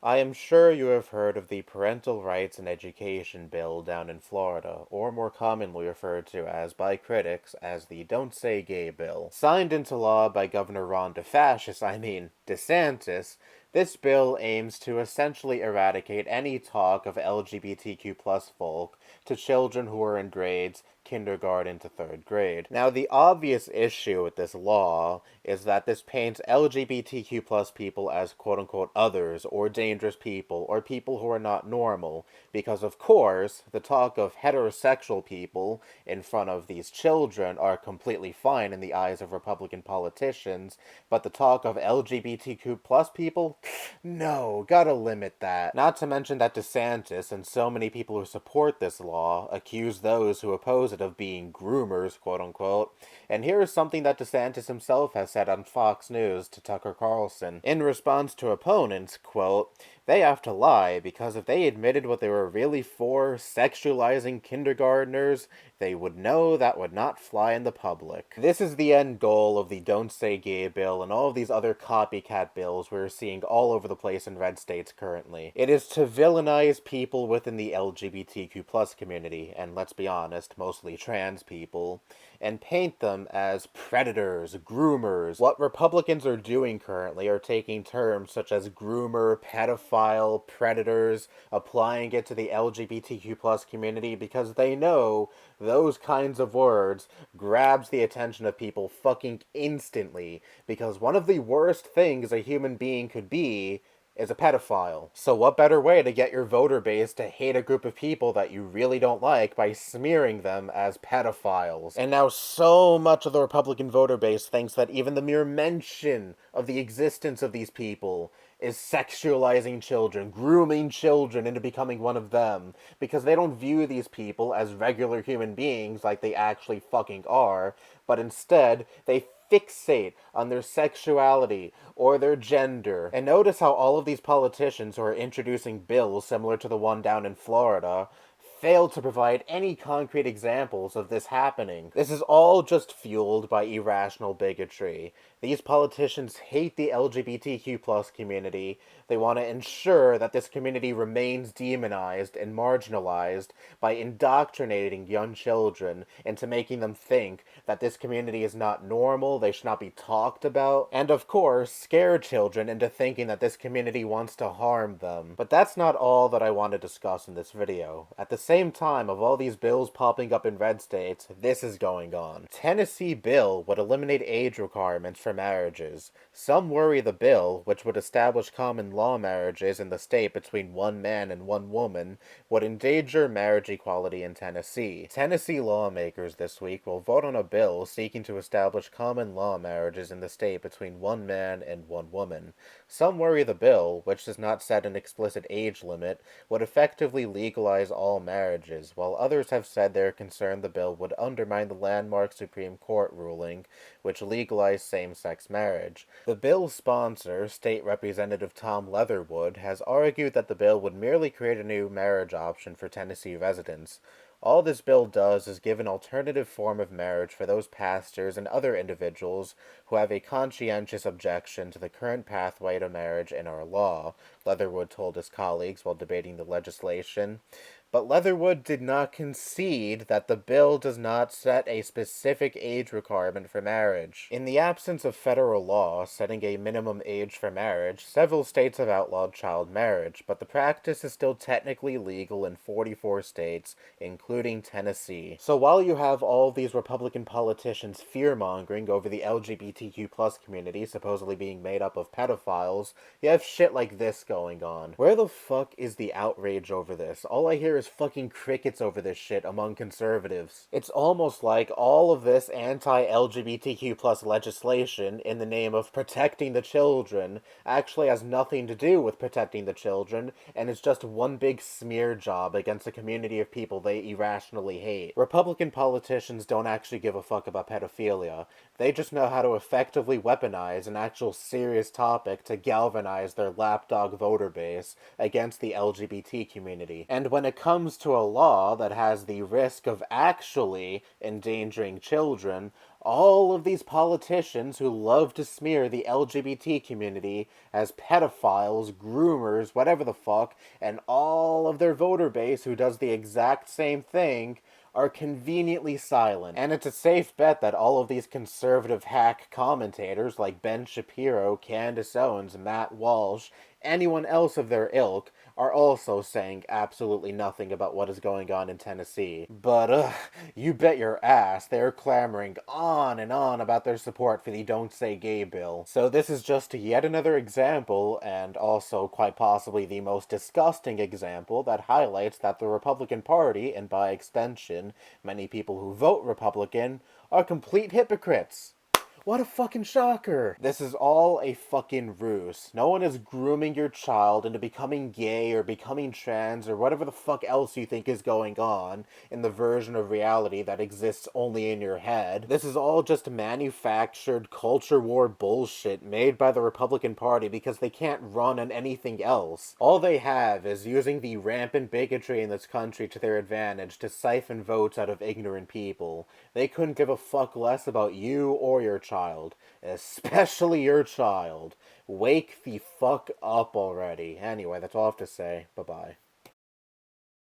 I am sure you have heard of the Parental Rights and Education Bill down in Florida, or more commonly referred to as by critics as the Don't Say Gay Bill. Signed into law by Governor DeSantis, this bill aims to essentially eradicate any talk of LGBTQ plus folk to children who are in grades kindergarten to third grade. Now, the obvious issue with this law is that this paints LGBTQ plus people as quote unquote others or dangerous people or people who are not normal, because of course, the talk of heterosexual people in front of these children are completely fine in the eyes of Republican politicians, but the talk of LGBTQ plus people? No, gotta limit that. Not to mention that DeSantis and so many people who support this law accuse those who oppose it of being groomers, quote unquote. And here is something that DeSantis himself has said on Fox News to Tucker Carlson. In response to opponents, quote, they have to lie because if they admitted what they were really for, sexualizing kindergartners, they would know that would not fly in the public. This is the end goal of the Don't Say Gay bill and all of these other copycat bills we're seeing all over the place in red states currently. It is to villainize people within the LGBTQ plus community, and let's be honest, mostly trans people, and paint them as predators, groomers. What Republicans are doing currently are taking terms such as groomer, pedophile, predators, applying it to the LGBTQ plus community because they know those kinds of words grabs the attention of people fucking instantly, because one of the worst things a human being could be is a pedophile. So what better way to get your voter base to hate a group of people that you really don't like by smearing them as pedophiles? And now so much of the Republican voter base thinks that even the mere mention of the existence of these people is sexualizing children, grooming children into becoming one of them, because they don't view these people as regular human beings like they actually fucking are, but instead they fixate on their sexuality or their gender. And notice how all of these politicians who are introducing bills similar to the one down in Florida failed to provide any concrete examples of this happening. This is all just fueled by irrational bigotry. These politicians hate the LGBTQ plus community. They want to ensure that this community remains demonized and marginalized by indoctrinating young children into making them think that this community is not normal, they should not be talked about, and of course, scare children into thinking that this community wants to harm them. But that's not all that I want to discuss in this video. At the same time of all these bills popping up in red states, this is going on. Tennessee bill would eliminate age requirements for marriages. Some worry the bill, which would establish common law marriages in the state between one man and one woman, would endanger marriage equality in Tennessee. Tennessee lawmakers this week will vote on a bill seeking to establish common law marriages in the state between one man and one woman. Some worry the bill, which does not set an explicit age limit, would effectively legalize all marriages, while others have said they are concerned the bill would undermine the landmark Supreme Court ruling, which legalized same-sex marriage. The bill's sponsor, State Representative Tom Leatherwood, has argued that the bill would merely create a new marriage option for Tennessee residents. All this bill does is give an alternative form of marriage for those pastors and other individuals who have a conscientious objection to the current pathway to marriage in our law, Leatherwood told his colleagues while debating the legislation. But Leatherwood did not concede that the bill does not set a specific age requirement for marriage. In the absence of federal law setting a minimum age for marriage, several states have outlawed child marriage, but the practice is still technically legal in 44 states, including Tennessee. So while you have all these Republican politicians fear-mongering over the LGBTQ plus community supposedly being made up of pedophiles, you have shit like this going on. Where the fuck is the outrage over this? All I hear is fucking crickets over this shit among conservatives. It's almost like all of this anti-LGBTQ plus legislation in the name of protecting the children actually has nothing to do with protecting the children, and it's just one big smear job against a community of people they irrationally hate. Republican politicians don't actually give a fuck about pedophilia. They just know how to effectively weaponize an actual serious topic to galvanize their lapdog voter base against the LGBT community. And when it comes to a law that has the risk of actually endangering children, All of these politicians who love to smear the LGBT community as pedophiles, groomers, whatever the fuck, and all of their voter base who does the exact same thing are conveniently silent. And it's a safe bet that all of these conservative hack commentators like Ben Shapiro, Candace Owens, Matt Walsh, anyone else of their ilk are also saying absolutely nothing about what is going on in Tennessee. But, you bet your ass they're clamoring on and on about their support for the Don't Say Gay bill. So this is just yet another example, and also quite possibly the most disgusting example, that highlights that the Republican Party, and by extension, many people who vote Republican, are complete hypocrites. What a fucking shocker! This is all a fucking ruse. No one is grooming your child into becoming gay or becoming trans or whatever the fuck else you think is going on in the version of reality that exists only in your head. This is all just manufactured culture war bullshit made by the Republican Party because they can't run on anything else. All they have is using the rampant bigotry in this country to their advantage to siphon votes out of ignorant people. They couldn't give a fuck less about you or your child, especially your child. Wake the fuck up already. Anyway, that's all I have to say. Bye-bye.